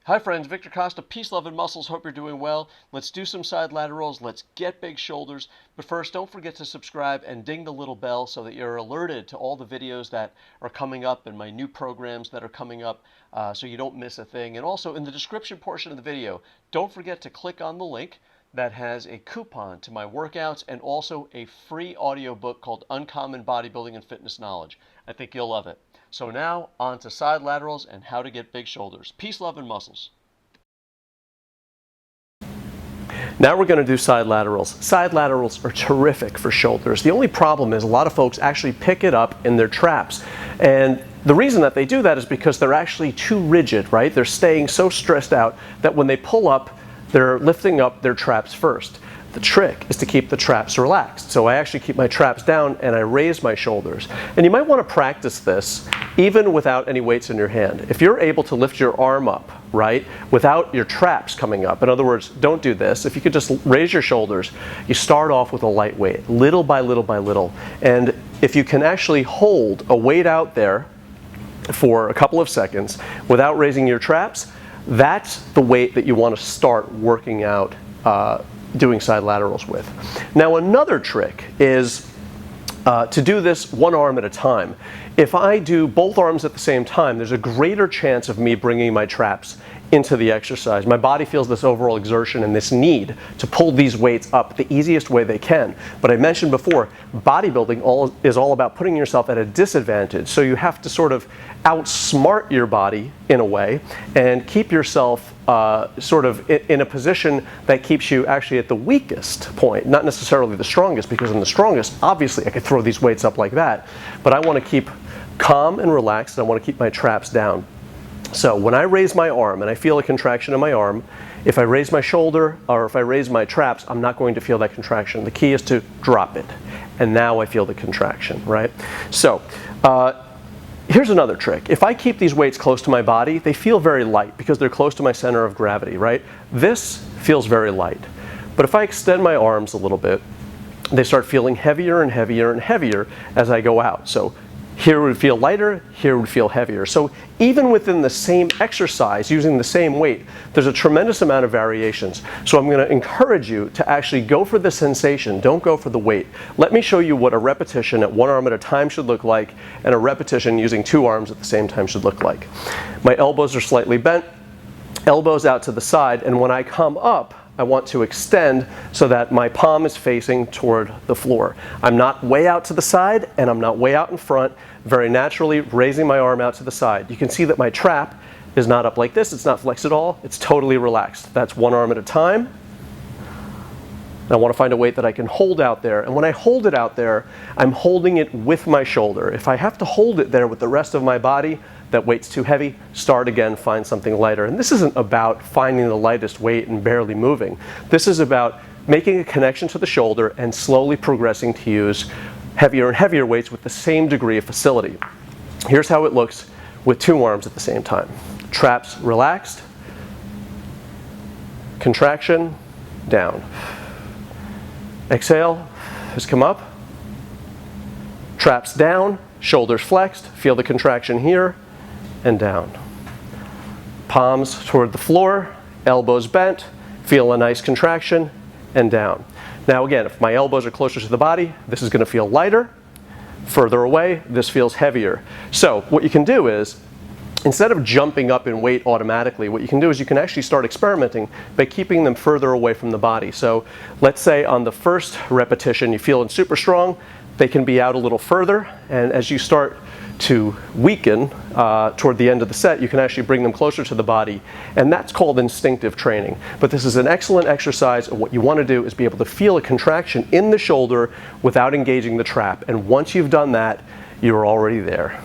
Hi friends, Victor Costa, peace, love, and muscles. Hope you're doing well. Let's do some side laterals. Let's get big shoulders. But first, don't forget to subscribe and ding the little bell so that you're alerted to all the videos that are coming up and my new programs that are coming up so you don't miss a thing. And also, in the description portion of the video, don't forget to click on the link that has a coupon to my workouts and also a free audiobook called Uncommon Bodybuilding and Fitness Knowledge. I think you'll love it. So now, on to side laterals and how to get big shoulders. Peace, love, and muscles. Now we're going to do side laterals. Side laterals are terrific for shoulders. The only problem is a lot of folks actually pick it up in their traps. And the reason that they do that is because they're actually too rigid, right? They're staying so stressed out that when they pull up, they're lifting up their traps first. The trick is to keep the traps relaxed. So I actually keep my traps down and I raise my shoulders. And you might want to practice this even without any weights in your hand. If you're able to lift your arm up, right, without your traps coming up, in other words, don't do this. If you could just raise your shoulders, you start off with a light weight, little by little by little. And if you can actually hold a weight out there for a couple of seconds without raising your traps, that's the weight that you want to start working out doing side laterals with. Now another trick is to do this one arm at a time. If I do both arms at the same time, there's a greater chance of me bringing my traps into the exercise. My body feels this overall exertion and this need to pull these weights up the easiest way they can. But I mentioned before, bodybuilding is all about putting yourself at a disadvantage. So you have to sort of outsmart your body in a way and keep yourself sort of in a position that keeps you actually at the weakest point, not necessarily the strongest, because in the strongest, obviously I could throw these weights up like that. But I want to keep calm and relaxed, and I want to keep my traps down. So when I raise my arm and I feel a contraction in my arm, if I raise my shoulder or if I raise my traps, I'm not going to feel that contraction. The key is to drop it. And now I feel the contraction, right? So here's another trick. If I keep these weights close to my body, they feel very light because they're close to my center of gravity, right? This feels very light. But if I extend my arms a little bit, they start feeling heavier and heavier and heavier as I go out. So here would feel lighter, here would feel heavier. So even within the same exercise, using the same weight, there's a tremendous amount of variations. So I'm going to encourage you to actually go for the sensation, don't go for the weight. Let me show you what a repetition at one arm at a time should look like, and a repetition using two arms at the same time should look like. My elbows are slightly bent, elbows out to the side, and when I come up, I want to extend so that my palm is facing toward the floor. I'm not way out to the side and I'm not way out in front, very naturally raising my arm out to the side. You can see that my trap is not up like this, it's not flexed at all, it's totally relaxed. That's one arm at a time. And I want to find a weight that I can hold out there. And when I hold it out there, I'm holding it with my shoulder. If I have to hold it there with the rest of my body, that weight's too heavy, start again, find something lighter. And this isn't about finding the lightest weight and barely moving. This is about making a connection to the shoulder and slowly progressing to use heavier and heavier weights with the same degree of facility. Here's how it looks with two arms at the same time. Traps relaxed, contraction, down. Exhale, just come up. Traps down, shoulders flexed, feel the contraction here, and down. Palms toward the floor, elbows bent, feel a nice contraction, and down. Now again, if my elbows are closer to the body, this is going to feel lighter. Further away, this feels heavier. So what you can do is, instead of jumping up in weight automatically, what you can do is you can actually start experimenting by keeping them further away from the body. So let's say on the first repetition you feel super strong, they can be out a little further, and as you start to weaken toward the end of the set, you can actually bring them closer to the body, and that's called instinctive training. But this is an excellent exercise, and what you want to do is be able to feel a contraction in the shoulder without engaging the trap, and once you've done that, you're already there.